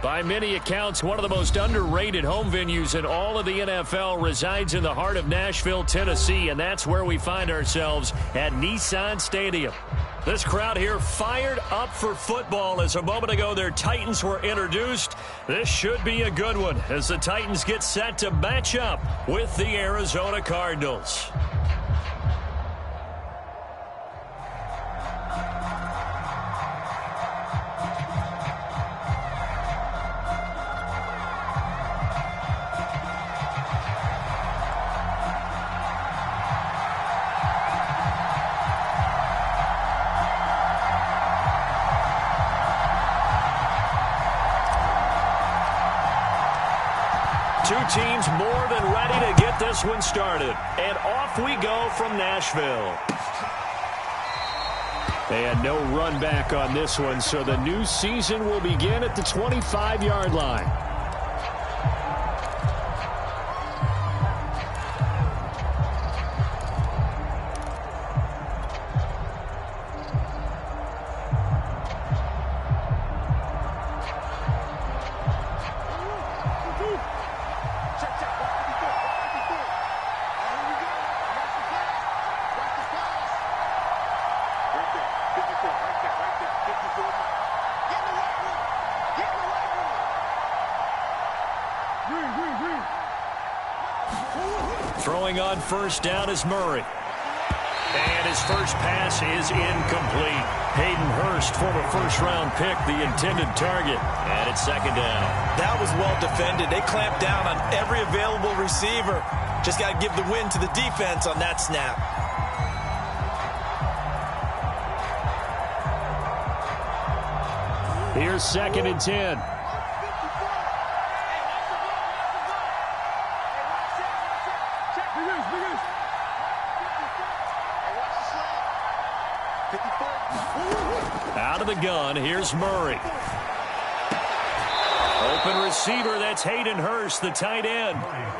By many accounts, one of the most underrated home venues in all of the NFL resides in the heart of Nashville, Tennessee, and that's where we find ourselves at Nissan Stadium. This crowd here fired up for football as a moment ago their Titans were introduced. This should be a good one as the Titans get set to match up with the Arizona Cardinals. Two teams more than ready to get this one started. And off we go from Nashville. And no run back on this one, so the new season will begin at the 25-yard line. Throwing on first down is Murray. And his first pass is incomplete. Hayden Hurst, former first-round pick, the intended target. And it's second down. That was well defended. They clamped down on every available receiver. Just got to give the win to the defense on that snap. Here's second and 10. Out of the gun, here's Murray. Open receiver, that's Hayden Hurst, the tight end.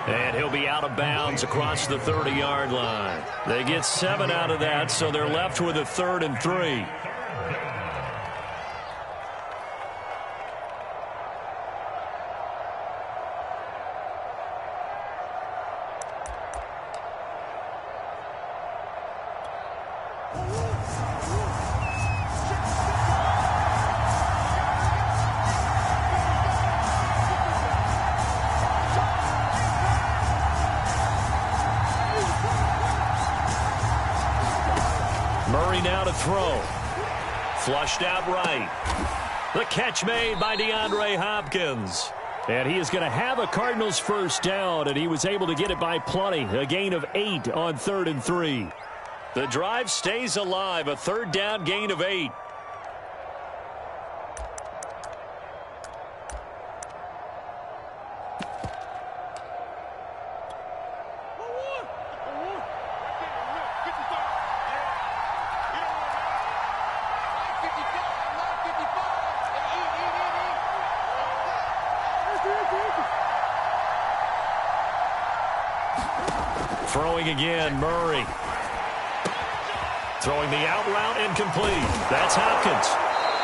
And he'll be out of bounds across the 30-yard line. They get 7 out of that, so they're left with a 3rd and 3. Murray now to throw. Flushed out right. The catch made by DeAndre Hopkins. And he is going to have a Cardinals first down, and he was able to get it by plenty. A gain of 8 on 3rd and 3. The drive stays alive. A 3rd down gain of 8. Throwing again, Murray. Throwing the out route incomplete. That's Hopkins.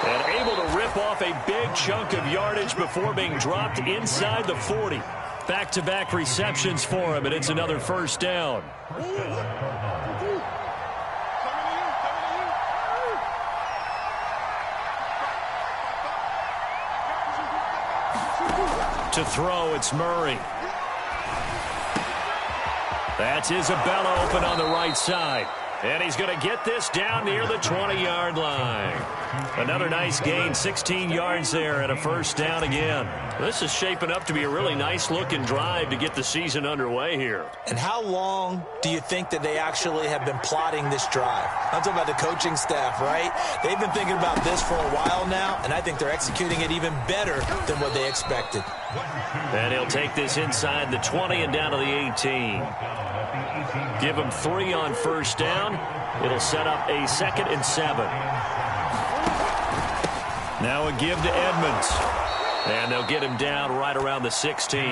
And able to rip off a big chunk of yardage before being dropped inside the 40. Back-to-back receptions for him, and it's another first down. To throw, it's Murray. That's Isabella open on the right side. And he's going to get this down near the 20-yard line. Another nice gain, 16 yards there and a first down again. This is shaping up to be a really nice-looking drive to get the season underway here. And how long do you think that they actually have been plotting this drive? I'm talking about the coaching staff, right? They've been thinking about this for a while now, and I think they're executing it even better than what they expected. And he'll take this inside the 20 and down to the 18. Give him 3 on first down. It'll set up a 2nd and 7. Now a give to Edmonds. And they'll get him down right around the 16.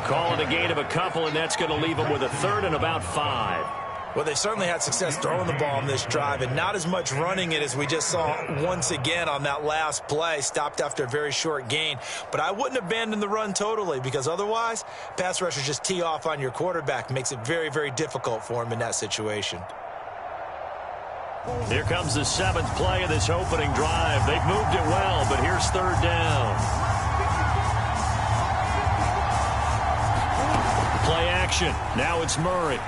Call it a gain of a couple, and that's going to leave him with a 3rd and about 5. Well, they've certainly had success throwing the ball on this drive, and not as much running it as we just saw once again on that last play, stopped after a very short gain. But I wouldn't abandon the run totally, because otherwise, pass rushers just tee off on your quarterback. Makes it very, very difficult for him in that situation. Here comes the 7th play of this opening drive. They've moved it well, but here's 3rd down. Play action. Now it's Murray.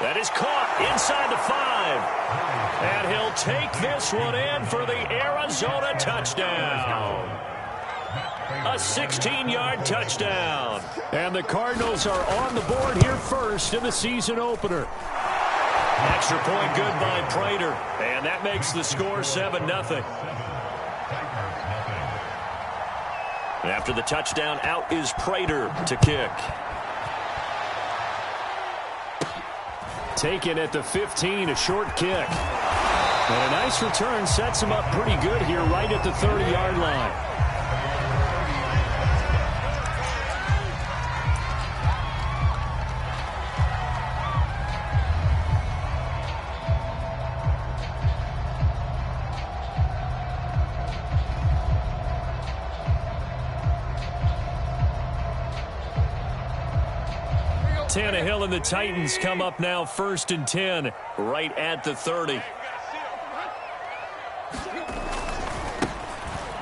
That is caught inside the 5. And he'll take this one in for the Arizona touchdown. A 16-yard touchdown. And the Cardinals are on the board here first in the season opener. Extra point good by Prater. And that makes the score 7-0. After the touchdown, out is Prater to kick. Taken at the 15, a short kick. And a nice return sets him up pretty good here right at the 30-yard line. Tannehill and the Titans come up now 1st and 10, right at the 30.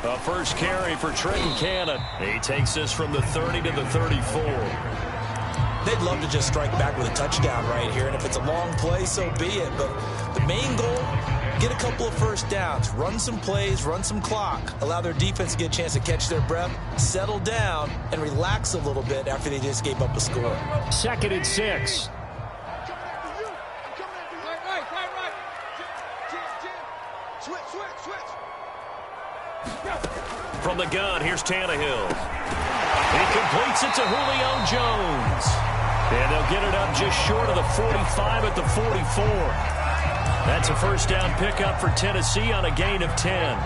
A first carry for Trenton Cannon. He takes this from the 30 to the 34. They'd love to just strike back with a touchdown right here, and if it's a long play, so be it. But the main goal, get a couple of first downs, run some plays, run some clock, allow their defense to get a chance to catch their breath, settle down, and relax a little bit after they just gave up a score. 2nd and 6. From the gun, here's Tannehill. He completes it to Julio Jones. And they'll get it up just short of the 45 at the 44. That's a first down pickup for Tennessee on a gain of 10.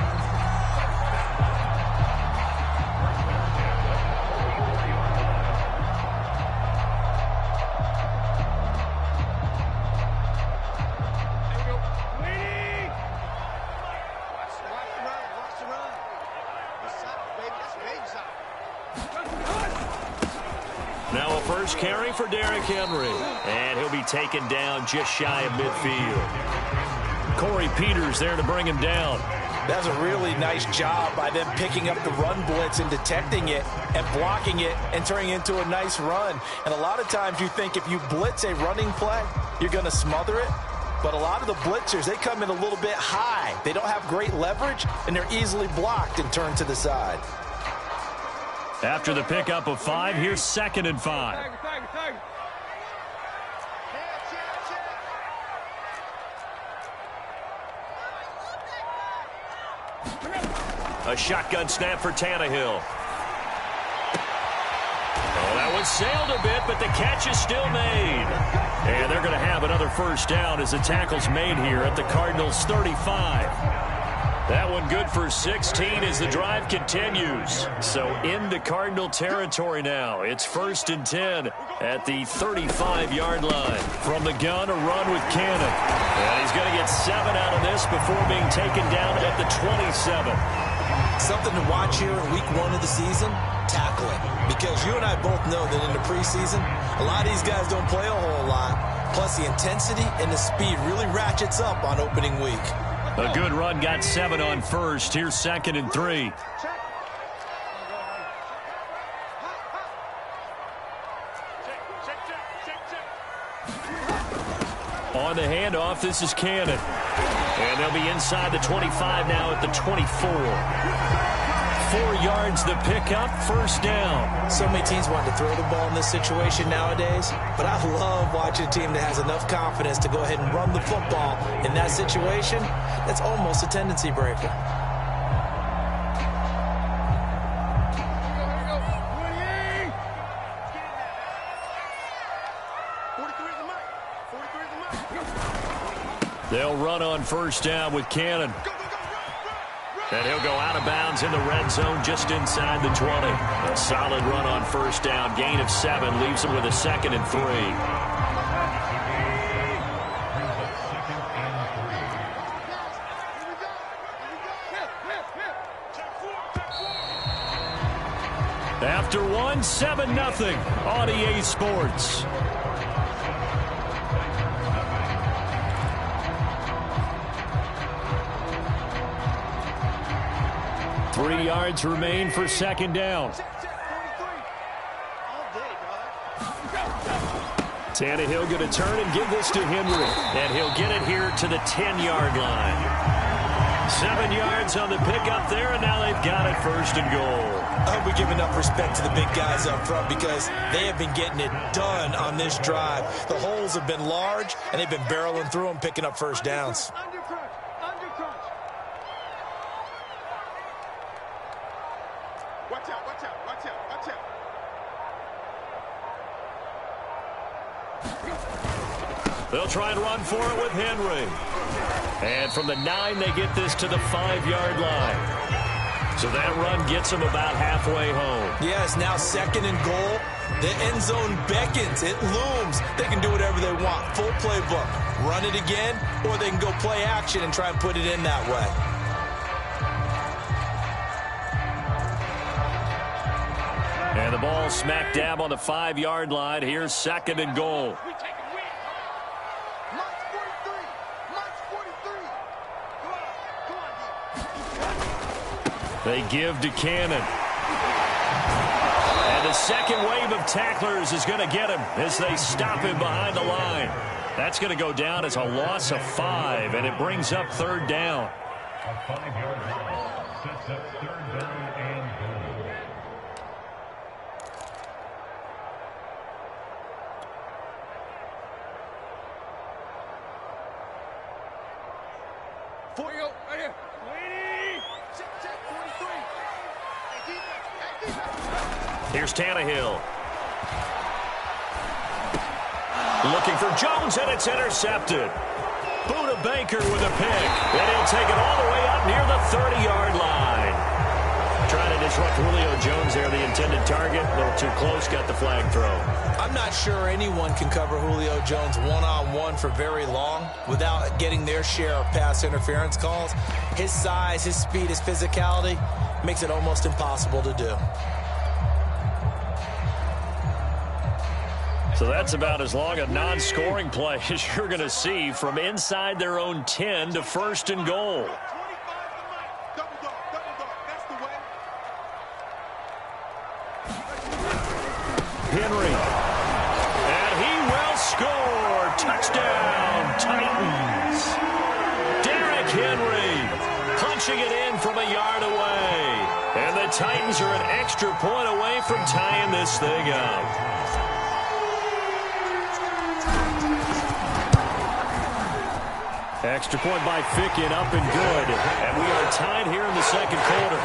Now a first carry for Derrick Henry. And he'll be taken down just shy of midfield. Corey Peters there to bring him down. That's a really nice job by them picking up the run blitz and detecting it and blocking it and turning it into a nice run. And a lot of times you think if you blitz a running play, you're going to smother it. But a lot of the blitzers, they come in a little bit high. They don't have great leverage, and they're easily blocked and turned to the side. After the pickup of 5, here's 2nd and 5. A shotgun snap for Tannehill. Oh, that one sailed a bit, but the catch is still made. And they're going to have another first down as the tackle's made here at the Cardinals' 35. That one good for 16 as the drive continues. So into Cardinal territory now. It's 1st and 10 at the 35-yard line. From the gun, a run with Cannon. And he's going to get 7 out of this before being taken down at the 27. Something to watch here in week 1 of the season, tackling. Because you and I both know that in the preseason, a lot of these guys don't play a whole lot. Plus, the intensity and the speed really ratchets up on opening week. A good run got 7 on first. Here's 2nd and 3. On the handoff, this is Cannon. And they'll be inside the 25 now at the 24. 4 yards the pickup, first down. So many teams want to throw the ball in this situation nowadays, but I love watching a team that has enough confidence to go ahead and run the football in that situation. That's almost a tendency breaker. They'll run on first down with Cannon. And he'll go out of bounds in the red zone just inside the 20. A solid run on first down. Gain of 7 leaves him with a 2nd and 3. After one, 7-0 on EA Sports. Three yards remain for second down. Tannehill going to turn and give this to Henry. And he'll get it here to the 10-yard line. 7 yards on the pickup there, and now they've got it first and goal. I hope we give enough respect to the big guys up front because they have been getting it done on this drive. The holes have been large, and they've been barreling through them, picking up first downs. Watch out, watch out, watch out, watch out. They'll try and run for it with Henry. And from the 9, they get this to the 5-yard line. So that run gets them about halfway home. Yes, now second and goal. The end zone beckons. It looms. They can do whatever they want. Full playbook. Run it again, or they can go play action and try and put it in that way. And the ball smack dab on the 5-yard line. Here's second and goal. They give to Cannon. And the second wave of tacklers is going to get him as they stop him behind the line. That's going to go down as a loss of 5, and it brings up third down. A 5-yard loss sets up third down and goal. Right here. Here's Tannehill. Looking for Jones, and it's intercepted. Buda Baker with a pick. And he'll take it all the way up near the 30-yard line. Trying to disrupt Julio Jones there, the intended target. A little too close, got the flag thrown. I'm not sure anyone can cover Julio Jones one-on-one for very long without getting their share of pass interference calls. His size, his speed, his physicality makes it almost impossible to do. So that's about as long a non-scoring play as you're going to see from inside their own 10 to first and goal. Henry. And he will score. Touchdown, Titans. Derrick Henry punching it in from a yard away. And the Titans are an extra point away from tying this thing up. Extra point by Ficken, up and good. And we are tied here in the second quarter.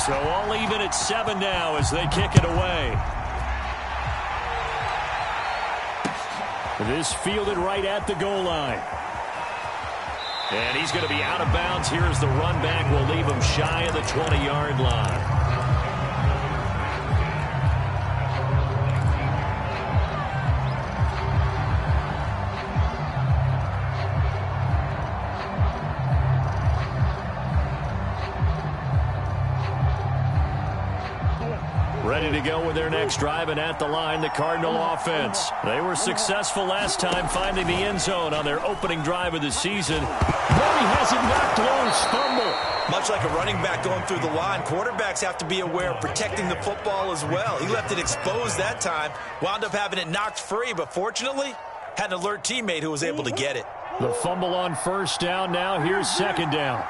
So all even at 7 now as they kick it away. This fielded right at the goal line. And he's going to be out of bounds here as the run back will leave him shy of the 20-yard line. Ready to go with their next drive, and at the line, the Cardinal offense. They were successful last time finding the end zone on their opening drive of the season. Murray has it knocked loose, fumble. Much like a running back going through the line, quarterbacks have to be aware of protecting the football as well. He left it exposed that time, wound up having it knocked free, but fortunately, had an alert teammate who was able to get it. The fumble on first down now. Here's second down.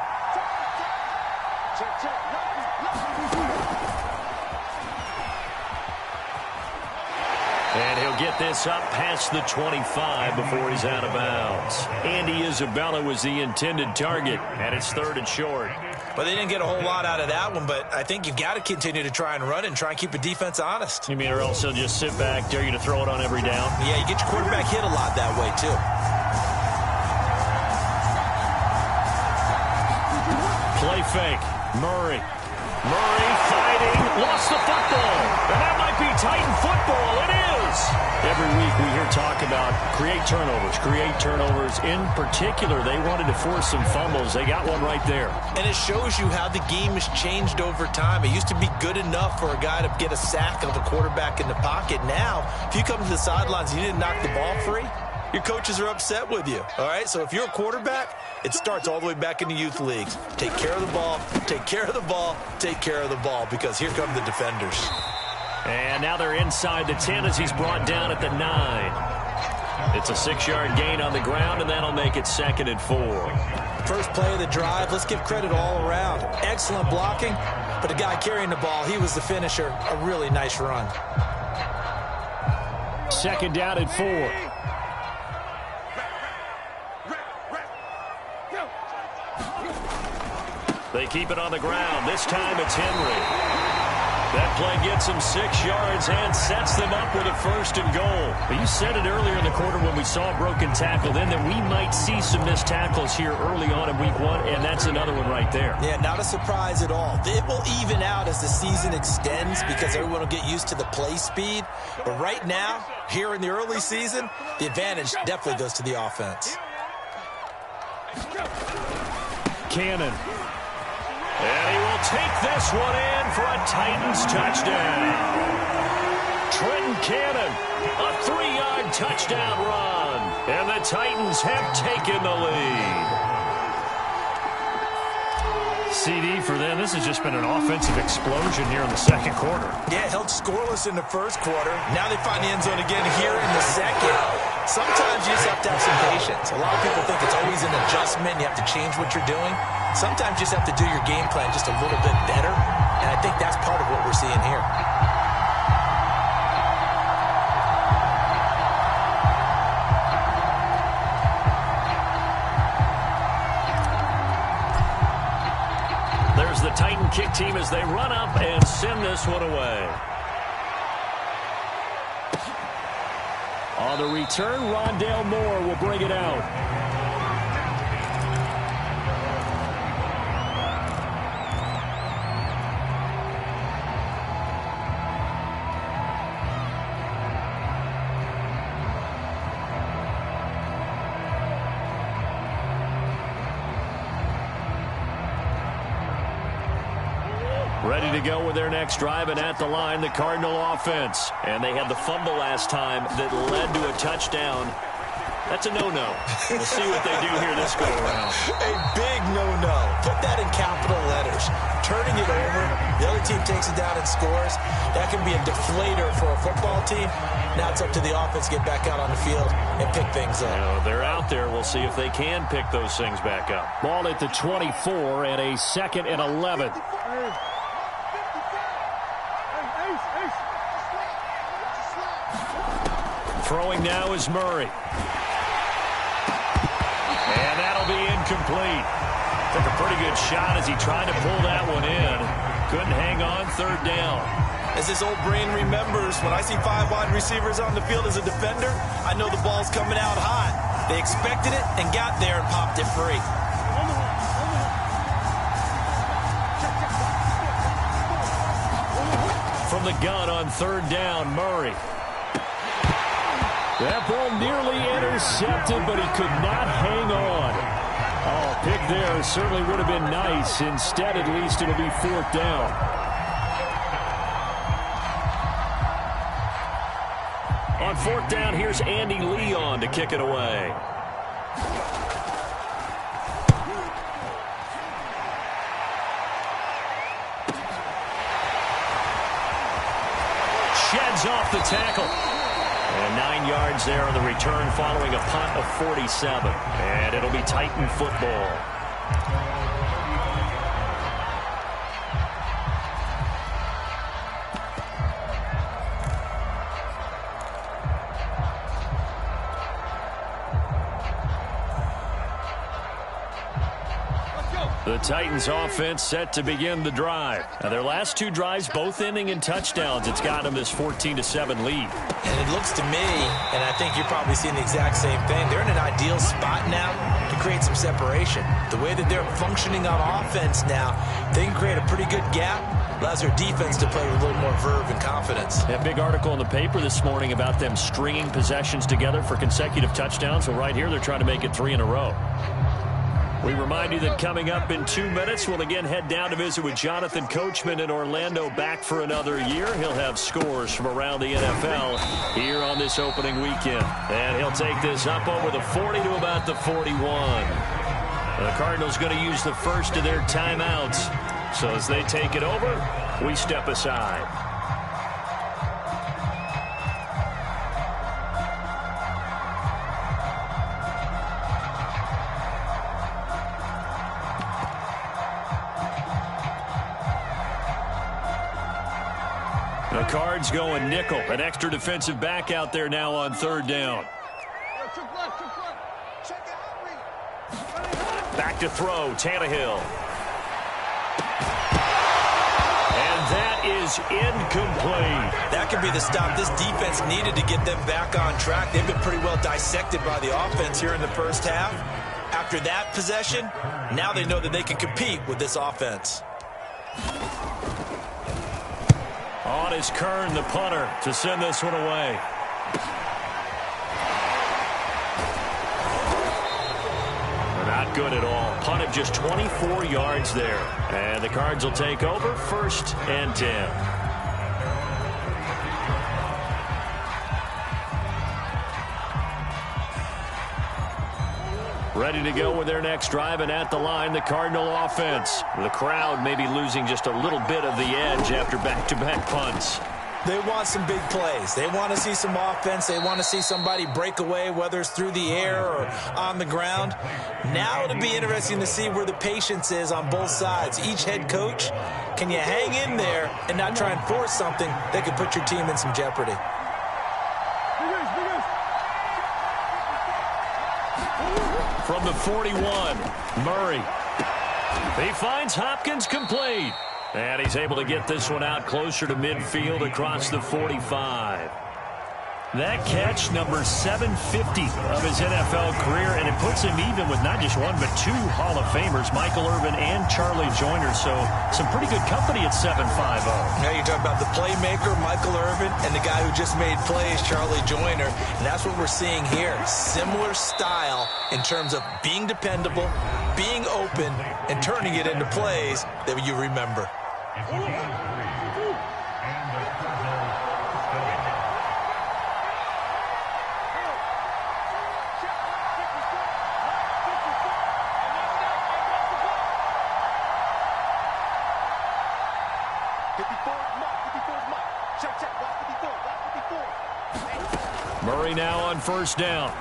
And he'll get this up past the 25 before he's out of bounds. Andy Isabella was the intended target, and it's 3rd and short. But they didn't get a whole lot out of that one, but I think you've got to continue to try and run and try and keep the defense honest. You mean or else they'll just sit back, dare you to throw it on every down? Yeah, you get your quarterback hit a lot that way, too. Play fake. Murray fighting. Lost the football. And that might be Titan football. It is. Every week we hear talk about create turnovers. In particular, they wanted to force some fumbles. They got one right there. And it shows you how the game has changed over time. It used to be good enough for a guy to get a sack of a quarterback in the pocket. Now, if you come to the sidelines and you didn't knock the ball free, your coaches are upset with you, all right? So if you're a quarterback, it starts all the way back in the youth leagues. Take care of the ball, take care of the ball, take care of the ball, because here come the defenders. And now they're inside the 10 as he's brought down at the 9. It's a 6-yard gain on the ground, and that'll make it 2nd and 4. First play of the drive, let's give credit all around. Excellent blocking, but the guy carrying the ball, he was the finisher. A really nice run. 2nd down and 4. They keep it on the ground. This time it's Henry. That play gets him 6 yards and sets them up with a 1st and goal. But you said it earlier in the quarter when we saw a broken tackle then that we might see some missed tackles here early on in week 1, and that's another one right there. Yeah, not a surprise at all. It will even out as the season extends because everyone will get used to the play speed. But right now, here in the early season, the advantage definitely goes to the offense. Cannon. And he will take this one in for a Titans touchdown. Trenton Cannon, a 3-yard touchdown run. And the Titans have taken the lead. CD for them. This has just been an offensive explosion here in the 2nd quarter. Yeah, held scoreless in the 1st quarter. Now they find the end zone again here in the 2nd. Sometimes you just have to have some patience. A lot of people think it's always an adjustment. You have to change what you're doing. Sometimes you just have to do your game plan just a little bit better. And I think that's part of what we're seeing here. There's the Titan kick team as they run up and send this one away. On the return, Rondale Moore will bring it out. Ready to go with their next drive, and at the line, the Cardinal offense. And they had the fumble last time that led to a touchdown. That's a no-no. We'll see what they do here this go-around. A big no-no. Put that in capital letters. Turning it over, the other team takes it down and scores. That can be a deflator for a football team. Now it's up to the offense to get back out on the field and pick things up. They're out there. We'll see if they can pick those things back up. Ball at the 24 and a 2nd and 11. Throwing now is Murray. And that'll be incomplete. Took a pretty good shot as he tried to pull that one in. Couldn't hang on, 3rd down. As his old brain remembers, when I see 5 wide receivers on the field as a defender, I know the ball's coming out hot. They expected it and got there and popped it free. From the gun on 3rd down, Murray. That ball nearly intercepted, but he could not hang on. Oh, pick there certainly would have been nice. Instead, at least, it'll be 4th down. On 4th down, here's Andy Leon to kick it away. Sheds off the tackle. And 9 yards there on the return following a punt of 47. And it'll be Titan football. The Titans offense set to begin the drive. Now, their last two drives both ending in touchdowns. It's got them this 14-7 lead. And it looks to me, and I think you're probably seeing the exact same thing, they're in an ideal spot now to create some separation. The way that they're functioning on offense now, they can create a pretty good gap. Allows their defense to play with a little more verve and confidence. A big article in the paper this morning about them stringing possessions together for consecutive touchdowns. Well, right here, they're trying to make it 3 in a row. We remind you that coming up in 2 minutes, we'll again head down to visit with Jonathan Coachman in Orlando, back for another year. He'll have scores from around the NFL here on this opening weekend. And he'll take this up over the 40 to about the 41. The Cardinals going to use the first of their timeouts. So as they take it over, we step aside. The Cards going nickel. An extra defensive back out there now on third down. Back to throw, Tannehill. And that is incomplete. That could be the stop this defense needed to get them back on track. They've been pretty well dissected by the offense here in the first half. After that possession, now they know that they can compete with this offense. On is Kern, the punter, to send this one away. Not good at all. Punt of just 24 yards there. And the Cards will take over, 1st and 10. Ready to go with their next drive, and at the line, the Cardinal offense. The crowd may be losing just a little bit of the edge after back-to-back punts. They want some big plays. They want to see some offense. They want to see somebody break away, whether it's through the air or on the ground. Now it'll be interesting to see where the patience is on both sides. Each head coach, can you hang in there and not try and force something that could put your team in some jeopardy? From the 41, Murray. He finds Hopkins complete. And he's able to get this one out closer to midfield across the 45. That catch, number 750 of his NFL career, and it puts him even with not just one, but 2 Hall of Famers, Michael Irvin and Charlie Joyner. So some pretty good company at 750. Now you're talking about the playmaker, Michael Irvin, and the guy who just made plays, Charlie Joyner. And that's what we're seeing here. Similar style in terms of being dependable, being open, and turning it into plays that you remember. Murray now on 1st down.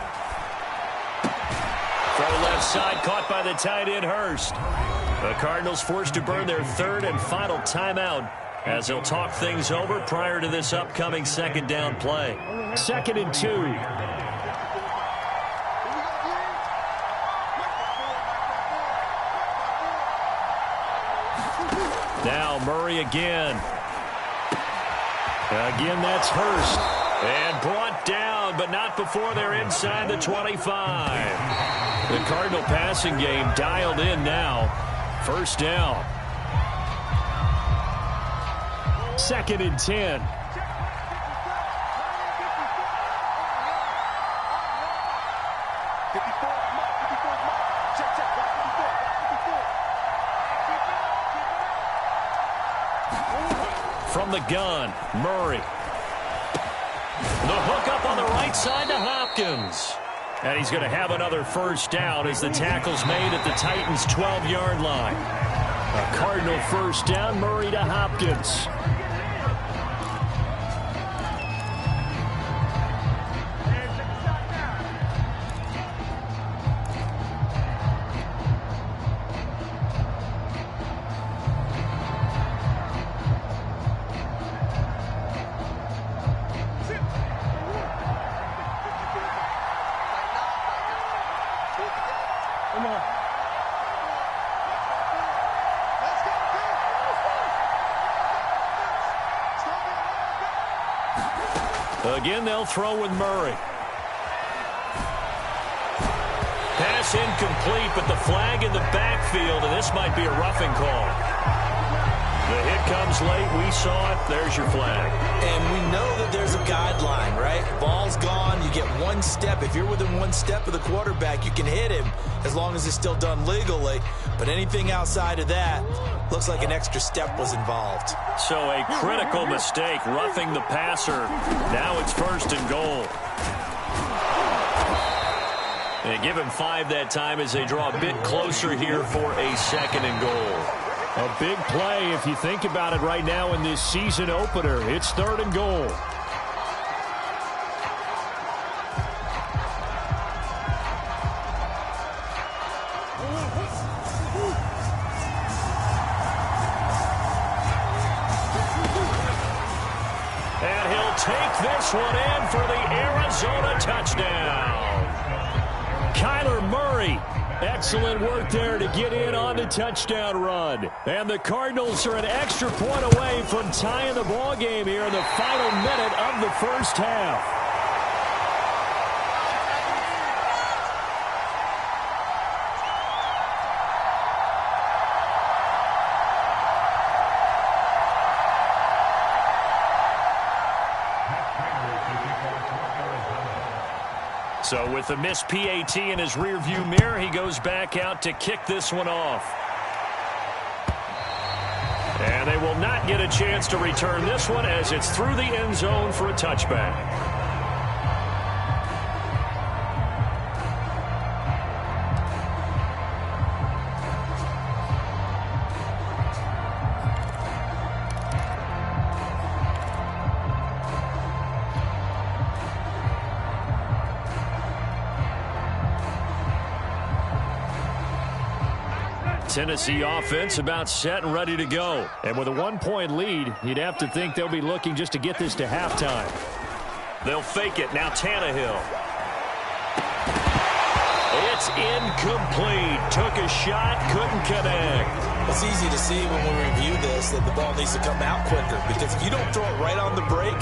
Throw left side, caught by the tight end Hurst. The Cardinals forced to burn their 3rd and final timeout as they'll talk things over prior to this upcoming 2nd down play. 2nd and 2. Now Murray again. Again, that's Hurst. And brought down, but not before they're inside the 25. The Cardinal passing game dialed in now. 1st down. 2nd and 10. From the gun, Murray. The hook up on the right side to Hopkins. And he's going to have another 1st down as the tackle's made at the Titans' 12-yard line. A Cardinal 1st down, Murray to Hopkins. Again, they'll throw with Murray. Pass incomplete, but the flag in the backfield, and this might be a roughing call. The hit comes late. We saw it. There's your flag. And we know that there's a guideline, right? Ball's gone. You get one step. If you're within one step of the quarterback, you can hit him as long as it's still done legally. But anything outside of that looks like an extra step was involved. So a critical mistake, roughing the passer. Now it's 1st and goal. And give him 5 that time as they draw a bit closer here for a 2nd and goal. A big play if you think about it right now in this season opener. It's 3rd and goal. And he'll take this one in for the Arizona touchdown. Kyler Murray. Excellent work there to get in on the touchdown run. And the Cardinals are an extra point away from tying the ball game here in the final minute of the first half. So with the missed PAT in his rearview mirror, he goes back out to kick this one off. And they will not get a chance to return this one as it's through the end zone for a touchback. Tennessee offense about set and ready to go. And with a 1-point lead, you'd have to think they'll be looking just to get this to halftime. They'll fake it. Now Tannehill. It's incomplete. Took a shot, couldn't connect. It's easy to see when we review this that the ball needs to come out quicker, because if you don't throw it right on the break,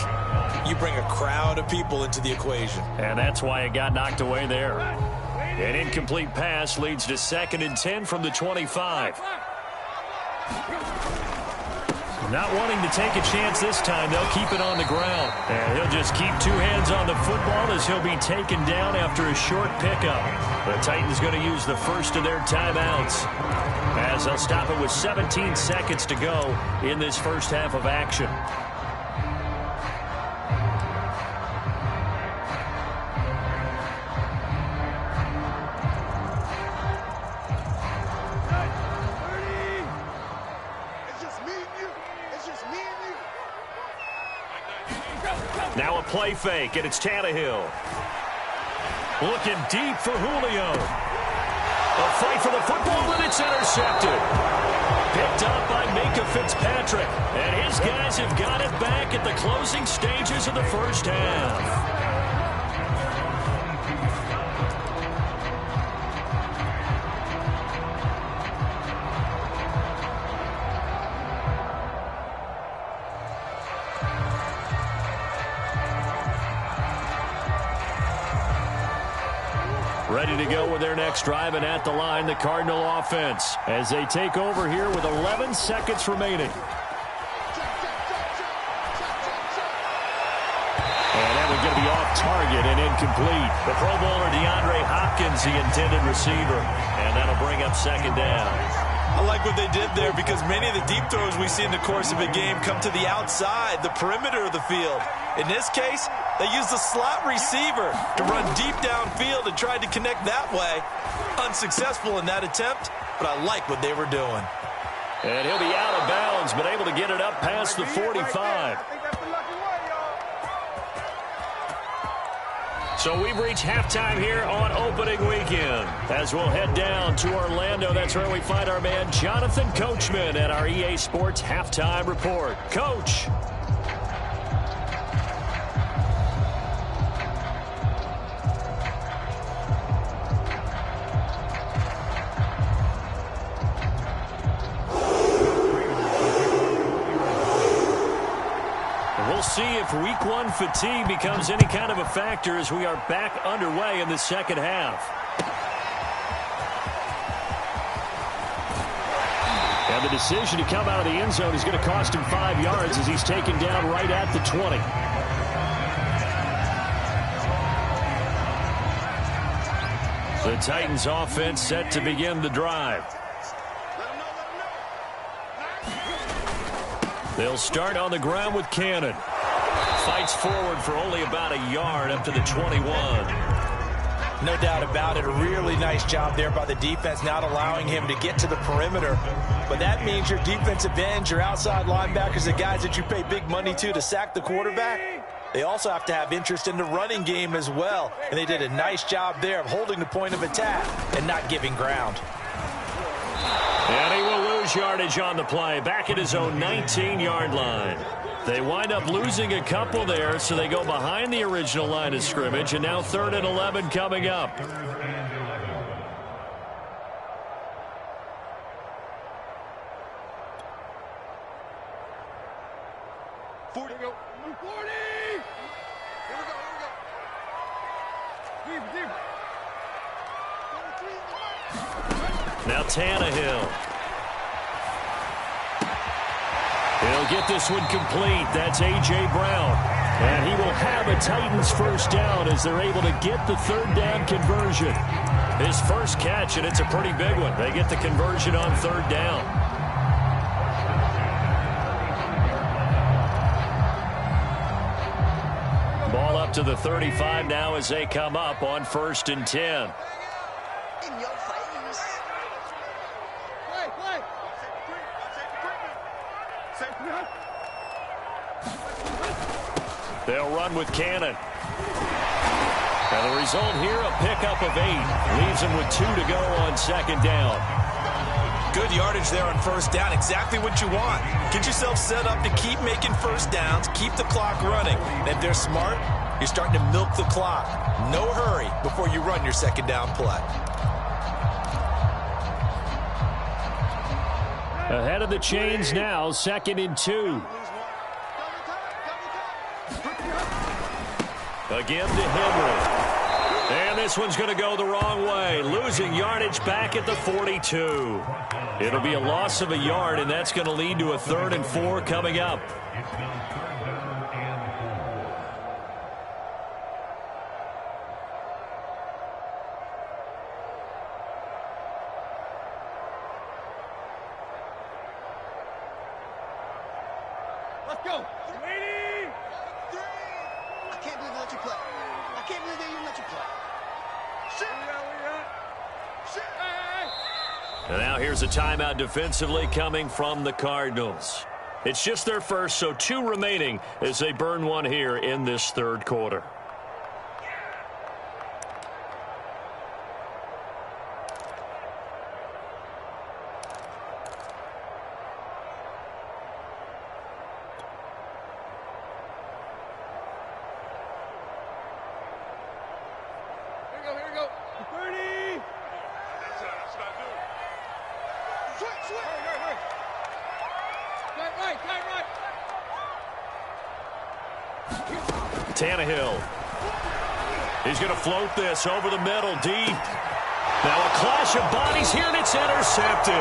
you bring a crowd of people into the equation. And that's why it got knocked away there. An incomplete pass leads to 2nd and 10 from the 25. Not wanting to take a chance this time, they'll keep it on the ground. And he'll just keep 2 hands on the football as he'll be taken down after a short pickup. The Titans going to use the first of their timeouts as they'll stop it with 17 seconds to go in this first half of action. Now a play fake, and it's Tannehill. Looking deep for Julio. A fight for the football, and it's intercepted. Picked up by Minka Fitzpatrick. And his guys have got it back at the closing stages of the first half. Ready to go with their next drive, and at the line, the Cardinal offense as they take over here with 11 seconds remaining. And that one's going to be off target and incomplete. The Pro Bowler DeAndre Hopkins, the intended receiver, and that'll bring up 2nd down. I like what they did there, because many of the deep throws we see in the course of a game come to the outside, the perimeter of the field. In this case, they used the slot receiver to run deep downfield and tried to connect that way. Unsuccessful in that attempt, but I like what they were doing. And he'll be out of bounds, but able to get it up past the 45. So we've reached halftime here on opening weekend. As we'll head down to Orlando, that's where we find our man Jonathan Coachman at our EA Sports Halftime Report. Coach. see if week one fatigue becomes any kind of a factor as we are back underway in the second half. And the decision to come out of the end zone is going to cost him 5 yards as he's taken down right at the 20. The Titans offense set to begin the drive. They'll start on the ground with Cannon. Fights forward for only about a yard up to the 21. No doubt about it. A really nice job there by the defense, not allowing him to get to the perimeter. But that means your defensive ends, your outside linebackers, the guys that you pay big money to sack the quarterback, they also have to have interest in the running game as well. And they did a nice job there of holding the point of attack and not giving ground. And he will lose yardage on the play, back at his own 19-yard line. They wind up losing a couple there, so they go behind the original line of scrimmage, and now 3rd and 11 coming up. Now Tannehill. He'll get this one complete. That's A.J. Brown. And he will have a Titans first down as they're able to get the 3rd down conversion. His first catch, and it's a pretty big one. They get the conversion on 3rd down. Ball up to the 35 now as they come up on 1st and 10. They'll run with Cannon. And the result here, a pickup of 8. Leaves them with 2 to go on 2nd down. Good yardage there on 1st down. Exactly what you want. Get yourself set up to keep making 1st downs, keep the clock running. And if they're smart, you're starting to milk the clock. No hurry before you run your 2nd down play. Ahead of the chains now, 2nd and 2. Again to Henry. And this one's going to go the wrong way. Losing yardage back at the 42. It'll be a loss of a yard, and that's going to lead to a 3rd and 4 coming up. Let's go. I can't believe they let you play. I can't believe they even let you play. Shit. And now here's a timeout defensively coming from the Cardinals. It's just their first, so 2 remaining as they burn one here in this 3rd quarter. Tannehill. He's going to float this over the middle, deep. Now a clash of bodies here, and it's intercepted.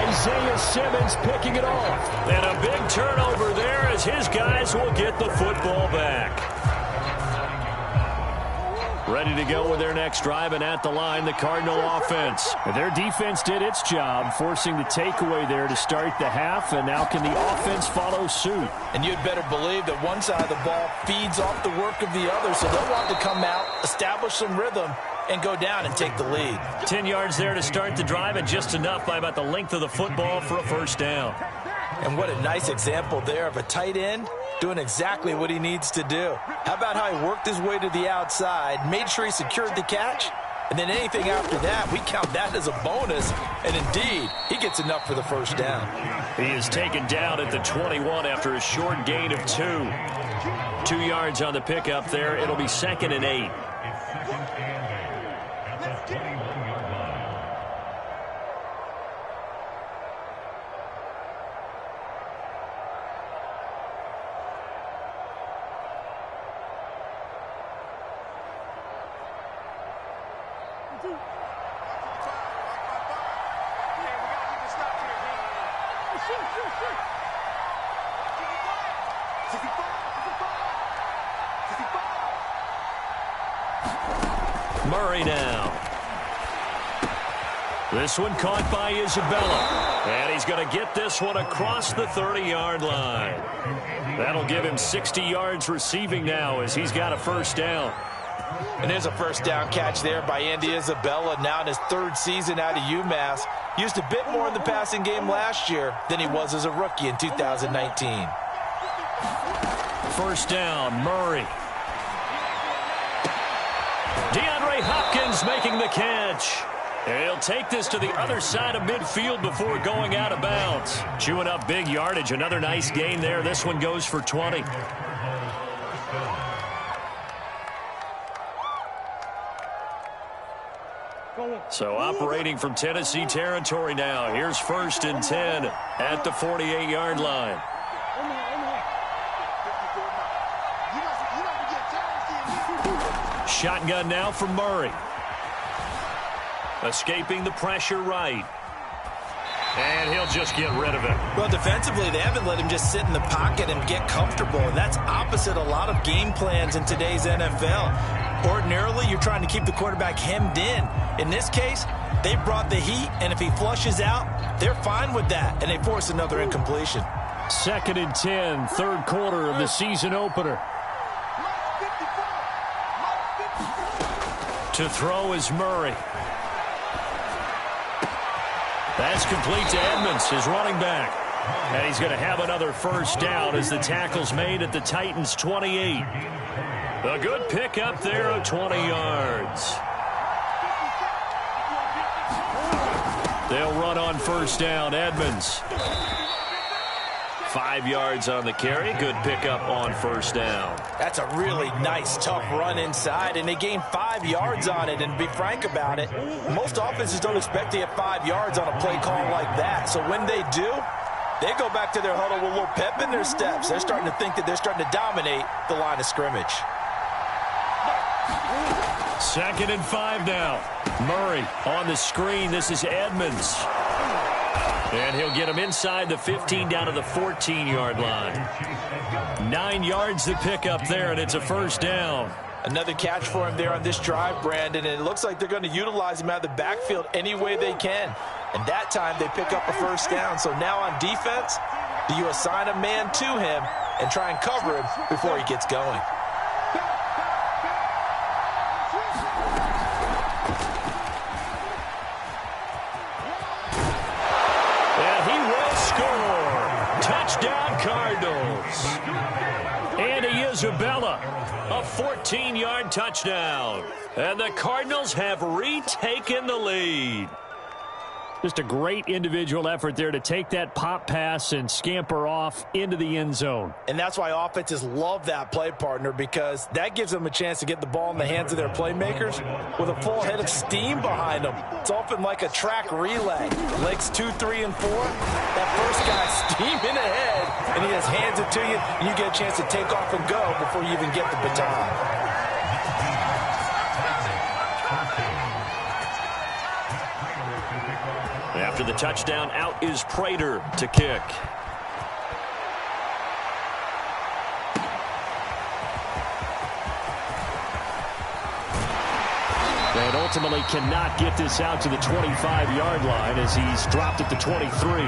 Isaiah Simmons picking it off. And a big turnover there as his guys will get the football back. Ready to go with their next drive, and at the line, the Cardinal offense. Their defense did its job, forcing the takeaway there to start the half, and now can the offense follow suit? And you'd better believe that one side of the ball feeds off the work of the other, so they'll want to come out, establish some rhythm, and go down and take the lead. 10 yards there to start the drive, and just enough by about the length of the football for a first down. And what a nice example there of a tight end doing exactly what he needs to do. How about how he worked his way to the outside, made sure he secured the catch, and then anything after that, we count that as a bonus. And indeed, he gets enough for the first down. He is taken down at the 21 after a short gain of 2. 2 yards on the pickup there. It'll be 2nd and 8. Murray now. This one caught by Isabella. And he's going to get this one across the 30-yard line. That'll give him 60 yards receiving now as he's got a first down. And there's a first down catch there by Andy Isabella, now in his third season out of UMass. Used a bit more in the passing game last year than he was as a rookie in 2019. First down, Murray. DeAndre Hopkins making the catch. And he'll take this to the other side of midfield before going out of bounds. Chewing up big yardage. Another nice gain there. This one goes for 20. So operating from Tennessee territory now. Here's 1st and 10 at the 48-yard line. Shotgun now for Murray. Escaping the pressure right. And he'll just get rid of it. Well, defensively, they haven't let him just sit in the pocket and get comfortable. And that's opposite a lot of game plans in today's NFL. Ordinarily, you're trying to keep the quarterback hemmed in. In this case, they brought the heat, and if he flushes out, they're fine with that, and they force another incompletion. 2nd and 10, third quarter of the season opener. To throw is Murray. That's complete to Edmonds, his running back. And he's going to have another first down as the tackle's made at the Titans' 28. A good pickup there of 20 yards. They'll run on first down, Edmonds. 5 yards on the carry. Good pickup on first down. That's a really nice, tough run inside, and they gained 5 yards on it. And to be frank about it, most offenses don't expect to get 5 yards on a play call like that. So when they do, they go back to their huddle with a little pep in their steps. They're starting to think that they're starting to dominate the line of scrimmage. 2nd and 5 now. Murray on the screen. This is Edmonds. And he'll get him inside the 15 down to the 14-yard line. 9 yards to pick up there, and it's a first down. Another catch for him there on this drive, Brandon, and it looks like they're going to utilize him out of the backfield any way they can. And that time they pick up a first down. So now on defense, do you assign a man to him and try and cover him before he gets going? Touchdown, Cardinals. Andy Isabella, a 14-yard touchdown. And the Cardinals have retaken the lead. Just a great individual effort there to take that pop pass and scamper off into the end zone. And that's why offenses love that play, partner, because that gives them a chance to get the ball in the hands of their playmakers with a full head of steam behind them. It's often like a track relay. Legs 2, 3, and 4. That first guy's steaming ahead, and he just hands it to you, and you get a chance to take off and go before you even get the baton. After the touchdown, out is Prater to kick. And ultimately cannot get this out to the 25-yard line as he's dropped at the 23.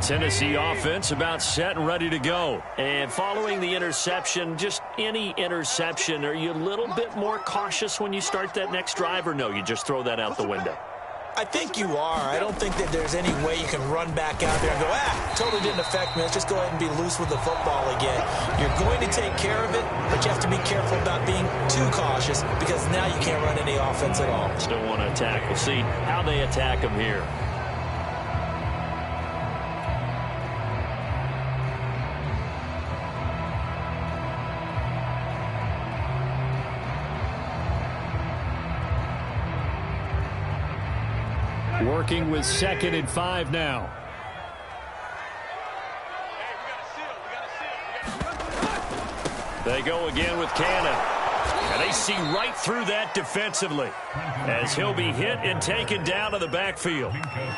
Tennessee offense about set and ready to go. And following the interception, just any interception, are you a little bit more cautious when you start that next drive, or no, you just throw that out the window? I think you are. I don't think that there's any way you can run back out there and go, totally didn't affect me. Let's just go ahead and be loose with the football again. You're going to take care of it, but you have to be careful about being too cautious because now you can't run any offense at all. Still want to attack. We'll see how they attack him here. Working with 2nd and 5 now. They go again with Cannon. And they see right through that defensively as he'll be hit and taken down to the backfield.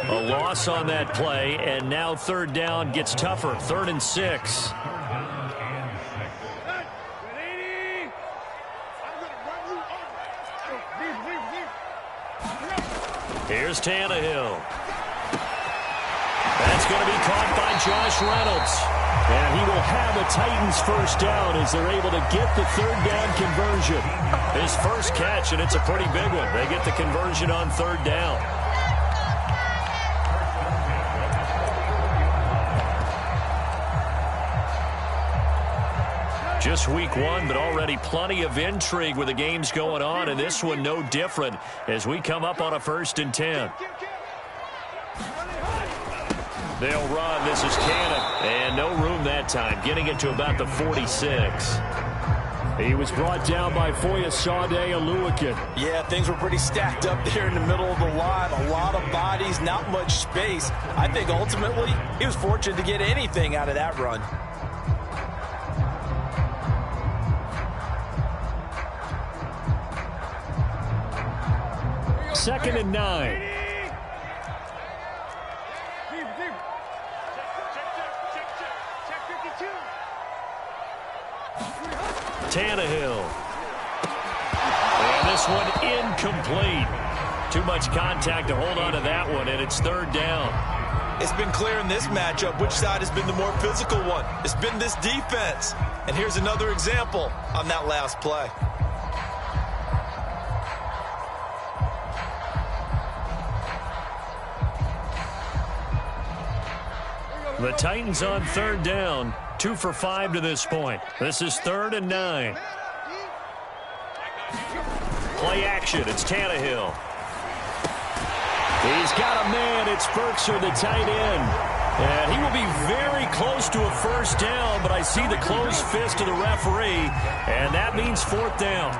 A loss on that play, and now 3rd down gets tougher. 3rd and 6. Here's Tannehill. That's going to be caught by Josh Reynolds. And he will have a Titans first down as they're able to get the 3rd down conversion. His first catch, and it's a pretty big one. They get the conversion on 3rd down. Just week 1, but already plenty of intrigue with the games going on, and this one no different as we come up on a 1st and 10. They'll run. This is Cannon. And no room that time, getting it to about the 46. He was brought down by Foyesade Oluwakin. Yeah, things were pretty stacked up there in the middle of the line. A lot of bodies, not much space. I think ultimately he was fortunate to get anything out of that run. Second and 9. Tannehill. And this one incomplete. Too much contact to hold on to that one, and it's 3rd down. It's been clear in this matchup which side has been the more physical one. It's been this defense. And here's another example on that last play. The Titans on 3rd down. 2 for 5 to this point. This is 3rd and 9. Play action. It's Tannehill. He's got a man. It's Berkshire, the tight end. And he will be very close to a first down, but I see the closed fist of the referee, and that means 4th down.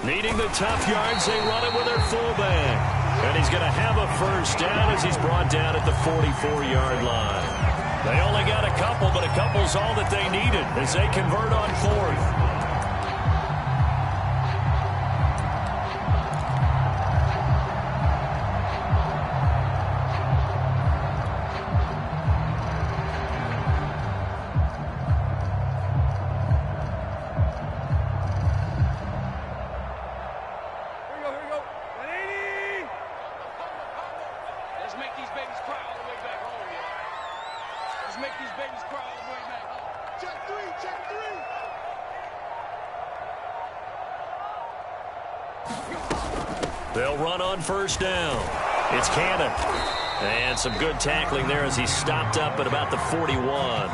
Needing the tough yards, they run it with their fullback. And he's going to have a first down as he's brought down at the 44-yard line. They only got a couple, but a couple's all that they needed as they convert on 4th. They'll run on first down. It's Cannon. And some good tackling there as he stopped up at about the 41.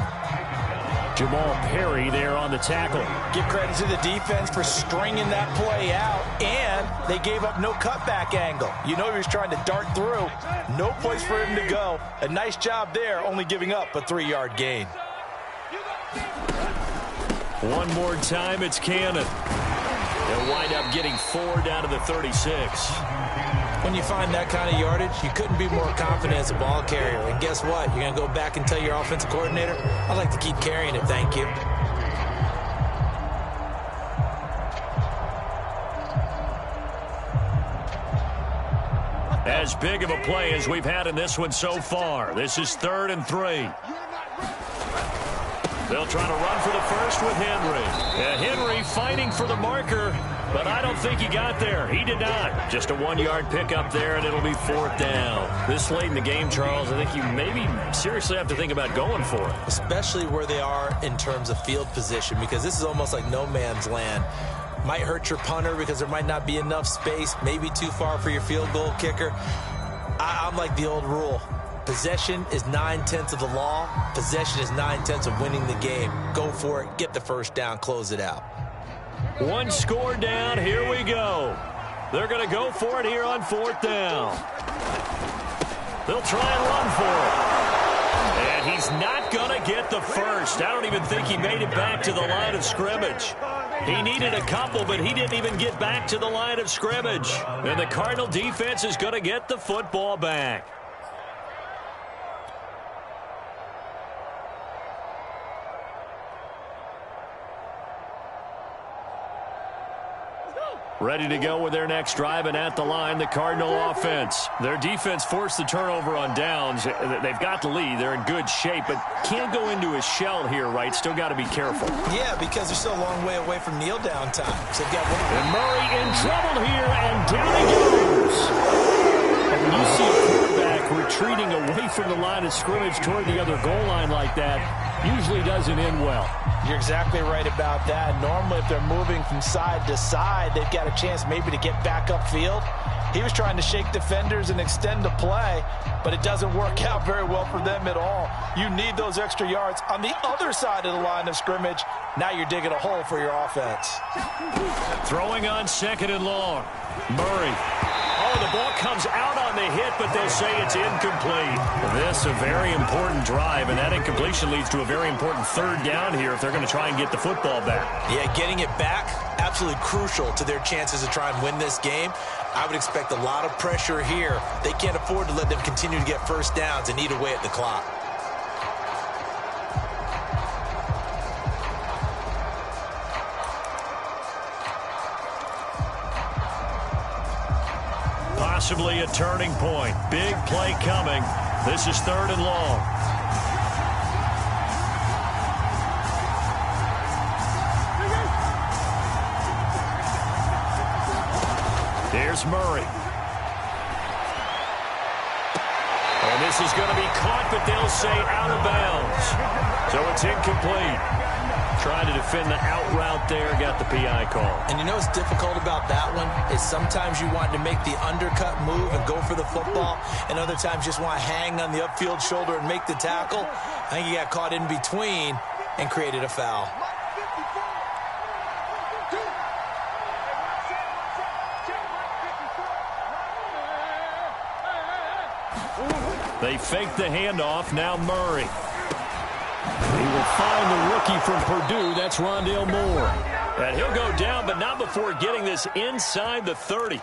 Jamal Perry there on the tackle. Give credit to the defense for stringing that play out, and they gave up no cutback angle. You know he was trying to dart through. No place for him to go. A nice job there, only giving up a 3-yard gain. One more time, it's Cannon. They'll wind up getting 4 down to the 36. When you find that kind of yardage, you couldn't be more confident as a ball carrier. And guess what? You're going to go back and tell your offensive coordinator, I'd like to keep carrying it, thank you. As big of a play as we've had in this one so far. This is 3rd and 3. They'll try to run for the first with Henry. Henry fighting for the marker, but I don't think he got there. He did not. Just a 1-yard pickup there, and it'll be 4th down. This late in the game, Charles, I think you maybe seriously have to think about going for it. Especially where they are in terms of field position, because this is almost like no man's land. Might hurt your punter because there might not be enough space, maybe too far for your field goal kicker. I'm like the old rule. Possession is 9/10 of the law. Possession is 9/10 of winning the game. Go for it. Get the first down. Close it out. One score down. Here we go. They're going to go for it here on 4th down. They'll try and run for it. And he's not going to get the first. I don't even think he made it back to the line of scrimmage. He needed a couple, but he didn't even get back to the line of scrimmage. And the Cardinal defense is going to get the football back. Ready to go with their next drive, and at the line, the Cardinal offense. Their defense forced the turnover on downs. They've got the lead. They're in good shape, but can't go into a shell here, right? Still got to be careful. Yeah, because they're still a long way away from kneel down time. So they've got and Murray in trouble here, and down he goes. And when you see a quarterback retreating away from the line of scrimmage toward the other goal line like that, usually doesn't end well. You're exactly right about that. Normally, if they're moving from side to side, they've got a chance maybe to get back upfield. He was trying to shake defenders and extend the play, but it doesn't work out very well for them at all. You need those extra yards on the other side of the line of scrimmage. Now you're digging a hole for your offense. Throwing on 2nd and long. Murray. Oh, the ball comes out on the hit, but they'll say it's incomplete. This a very important drive, and that incompletion leads to a very important 3rd down here if they're going to try and get the football back. Yeah, getting it back, absolutely crucial to their chances to try and win this game. I would expect a lot of pressure here. They can't afford to let them continue to get first downs and eat away at the clock. Possibly a turning point. Big play coming. This is 3rd and long. Here's Murray. And this is going to be caught, but they'll say out of bounds. So it's incomplete. Trying to defend the out route there, got the PI call. And you know what's difficult about that one is sometimes you want to make the undercut move and go for the football, and other times just want to hang on the upfield shoulder and make the tackle. I think he got caught in between and created a foul. They fake the handoff. Now Murray. He will find the rookie from Purdue. That's Rondale Moore. And he'll go down, but not before getting this inside the 30.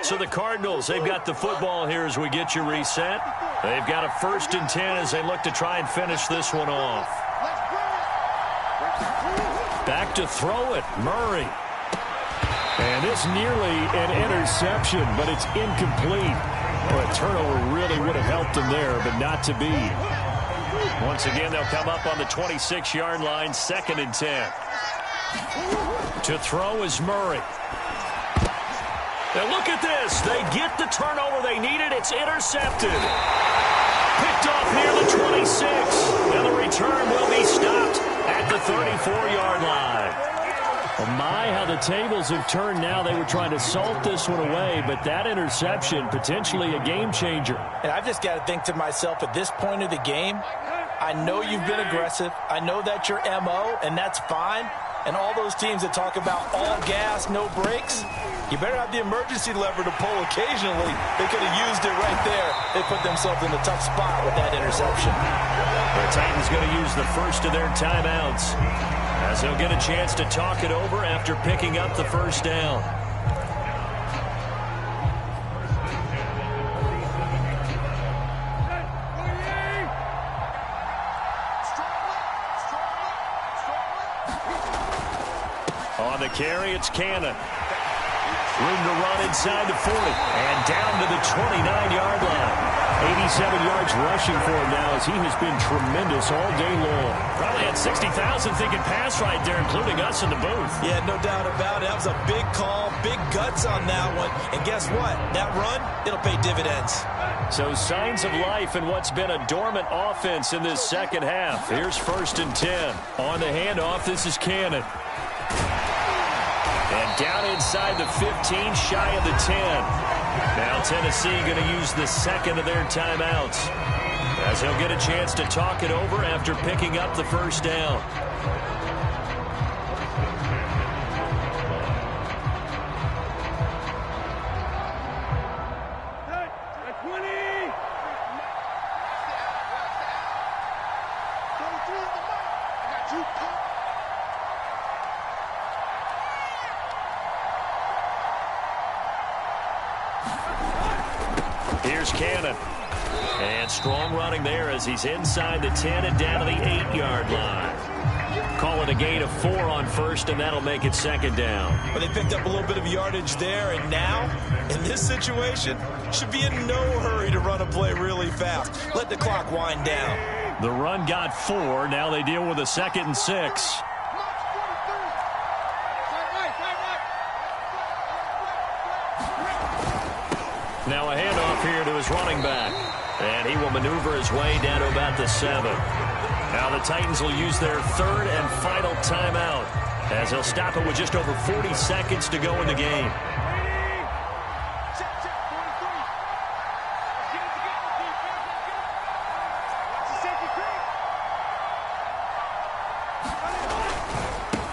So the Cardinals, they've got the football here as we get you reset. They've got a 1st and 10 as they look to try and finish this one off. Back to throw it, Murray. And it's nearly an interception, but it's incomplete. Well, a turnover really would have helped them there, but not to be. Once again, they'll come up on the 26-yard line, 2nd and 10. To throw is Murray. And look at this. They get the turnover they needed. It's intercepted. Picked off near the 26. And the return will be stopped at the 34-yard line. Oh my, how the tables have turned now. They were trying to salt this one away, but that interception, potentially a game changer. And I've just got to think to myself, at this point of the game, I know you've been aggressive. I know that's your MO, and that's fine. And all those teams that talk about all gas, no brakes, you better have the emergency lever to pull occasionally. They could have used it right there. They put themselves in a tough spot with that interception. The Titans going to use the first of their timeouts, as they'll get a chance to talk it over after picking up the 1st down. On the carry, it's Cannon. Room to run inside the 40 and down to the 29-yard line. 87 yards rushing for him now as he has been tremendous all day long. Probably had 60,000 thinking pass right there, including us in the booth. Yeah, no doubt about it. That was a big call, big guts on that one. And guess what? That run, it'll pay dividends. So signs of life in what's been a dormant offense in this second half. Here's 1st and 10. On the handoff, this is Cannon. And down inside the 15, shy of the 10. Now Tennessee going to use the second of their timeouts, as he'll get a chance to talk it over after picking up the first down. Here's Cannon. And strong running there as he's inside the 10 and down to the 8-yard line. Call it a gain of 4 on first, and that'll make it second down. Well, they picked up a little bit of yardage there, and now, in this situation, should be in no hurry to run a play really fast. Let the clock wind down. The run got 4. Now they deal with a 2nd and 6. Now a handoff here to his running back. And he will maneuver his way down to about the 7. Now the Titans will use their third and final timeout, as they'll stop it with just over 40 seconds to go in the game.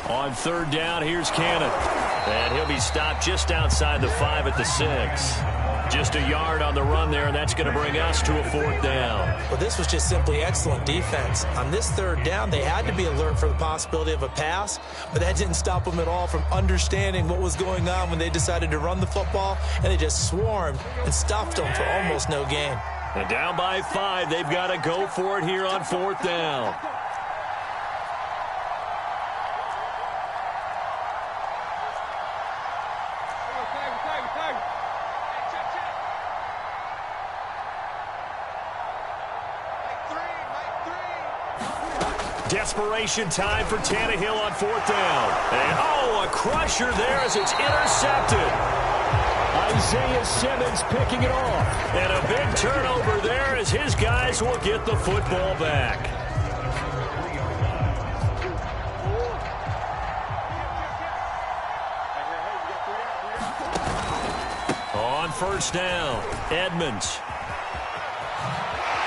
On third down, here's Cannon. And he'll be stopped just outside the 5 at the 6. Just a yard on the run there, and that's going to bring us to a 4th down. Well, this was just simply excellent defense. On this third down, they had to be alert for the possibility of a pass, but that didn't stop them at all from understanding what was going on when they decided to run the football, and they just swarmed and stuffed them for almost no gain. And down by 5, they've got to go for it here on 4th down. Desperation time for Tannehill on 4th down. And, a crusher there as it's intercepted. Isaiah Simmons picking it off. And a big turnover there as his guys will get the football back. On 1st down, Edmonds.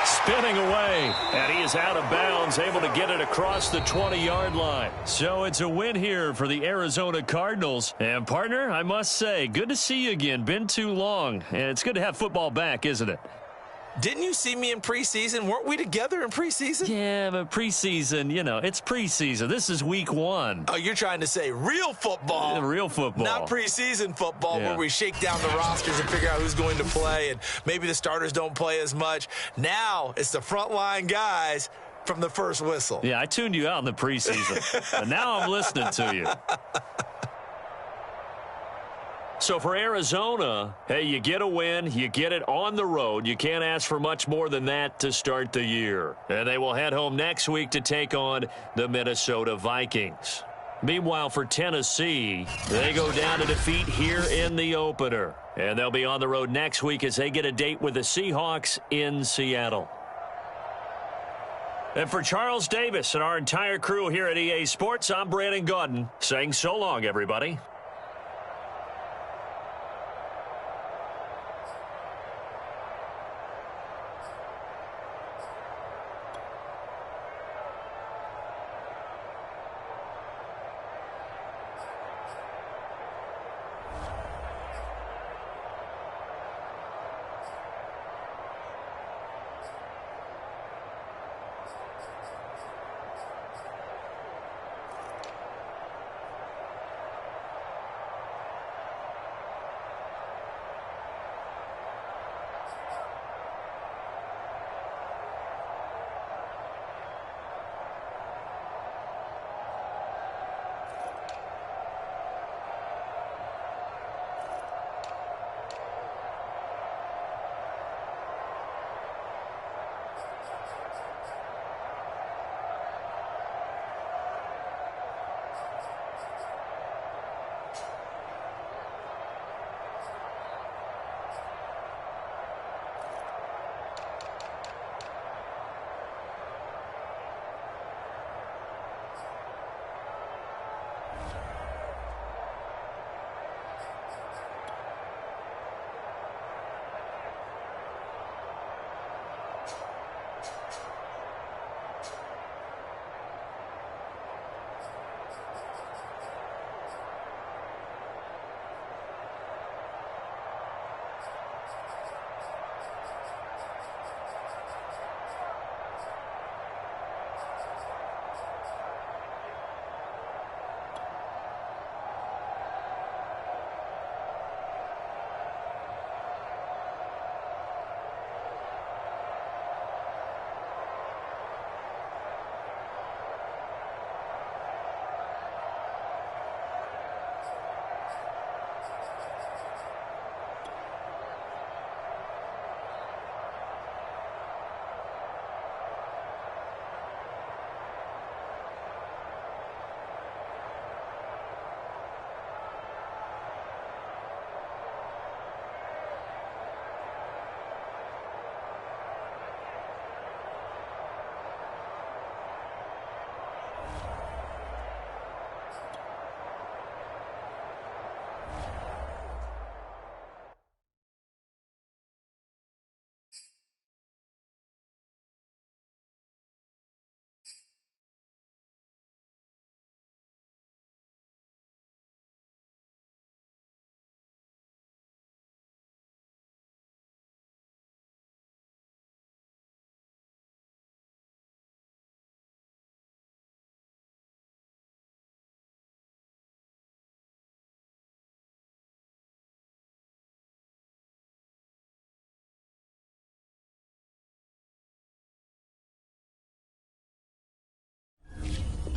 Spinning away, and he is out of bounds, able to get it across the 20-yard line. So it's a win here for the Arizona Cardinals. And, partner, I must say, good to see you again. Been too long, and it's good to have football back, isn't it? Didn't you see me in preseason? Weren't we together in preseason? Yeah, but preseason, it's preseason. This is week 1. Oh, you're trying to say real football. Yeah, real football. Not preseason football where we shake down the rosters and figure out who's going to play, and maybe the starters don't play as much. Now it's the frontline guys from the first whistle. Yeah, I tuned you out in the preseason, but now I'm listening to you. So for Arizona, hey, you get a win, you get it on the road. You can't ask for much more than that to start the year. And they will head home next week to take on the Minnesota Vikings. Meanwhile, for Tennessee, they go down to defeat here in the opener. And they'll be on the road next week as they get a date with the Seahawks in Seattle. And for Charles Davis and our entire crew here at EA Sports, I'm Brandon Gaudin saying so long, everybody.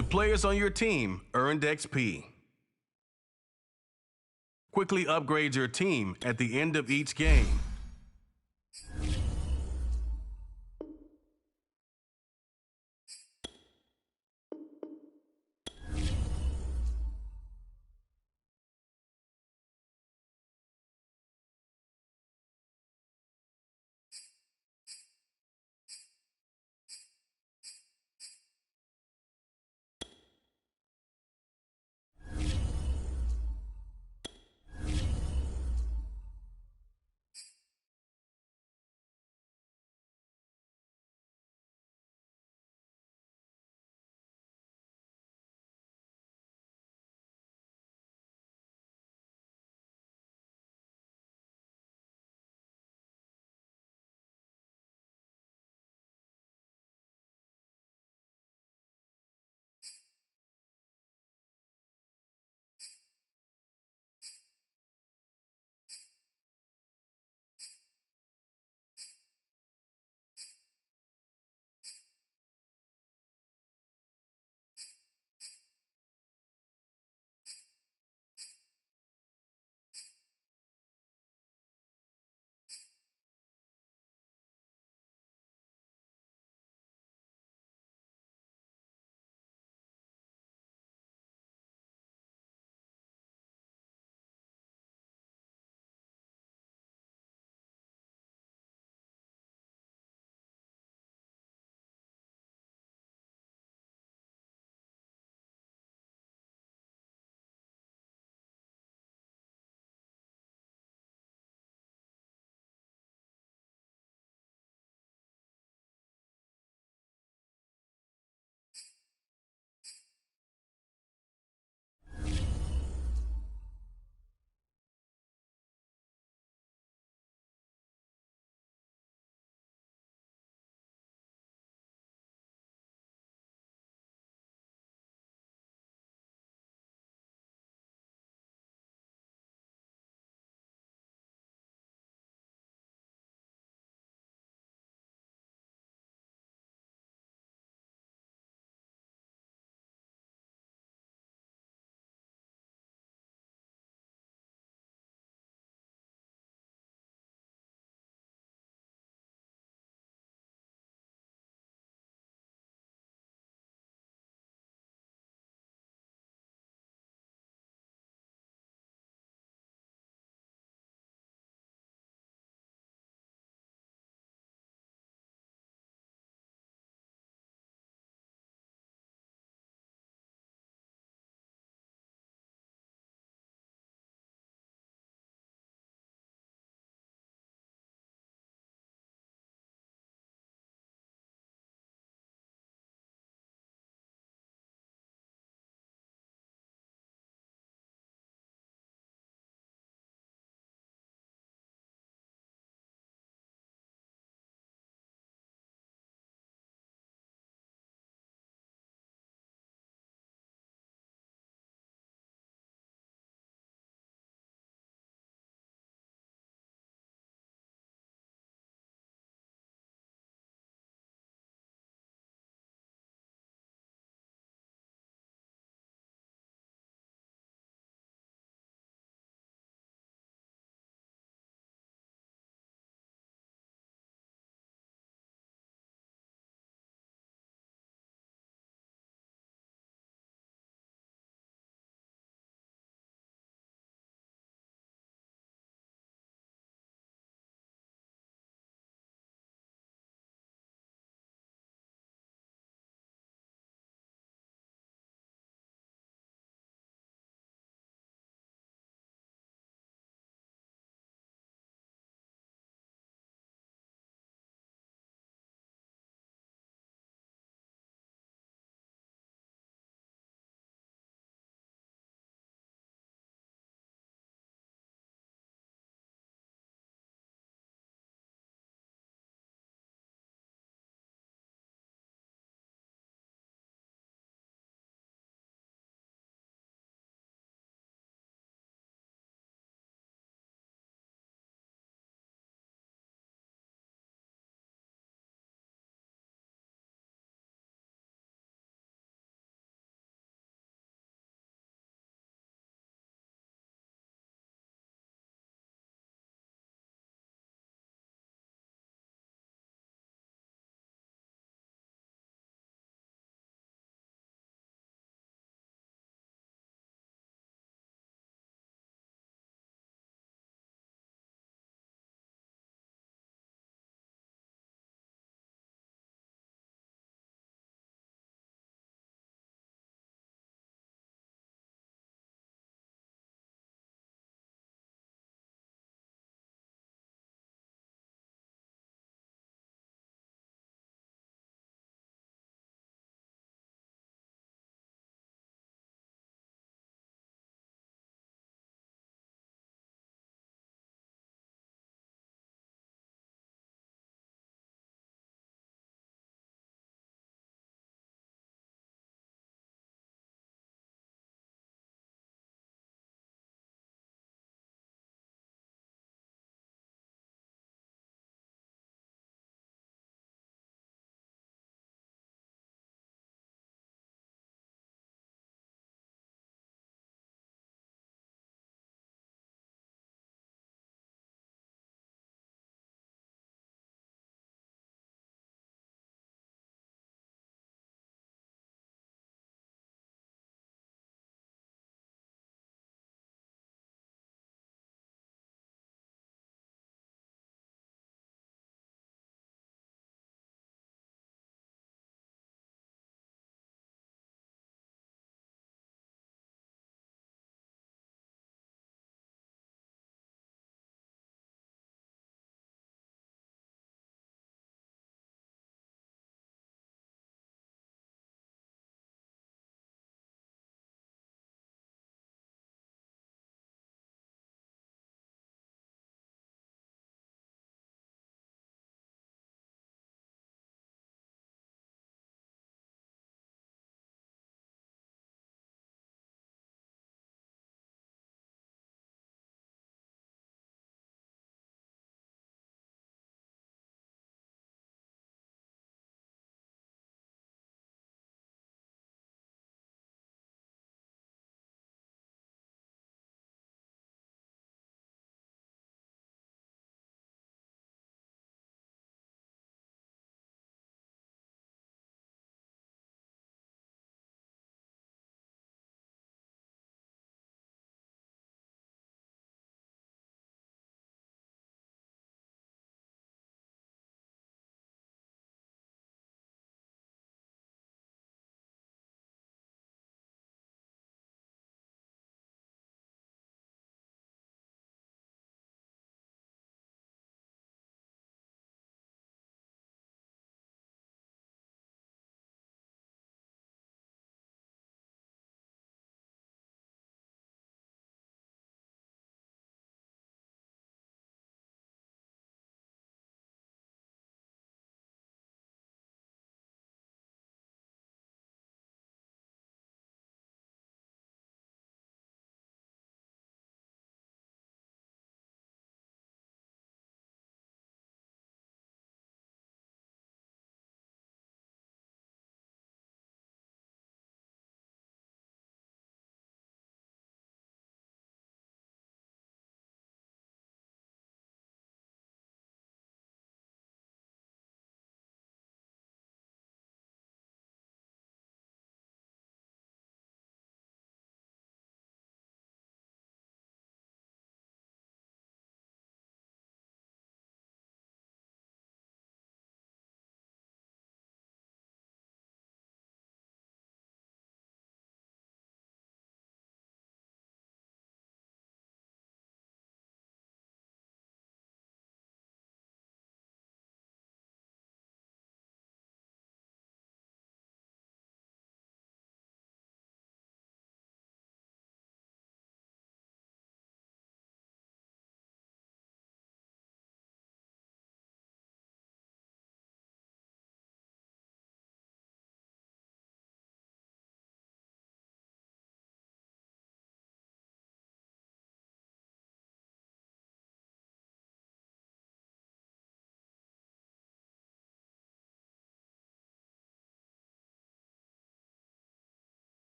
The players on your team earned XP. Quickly upgrade your team at the end of each game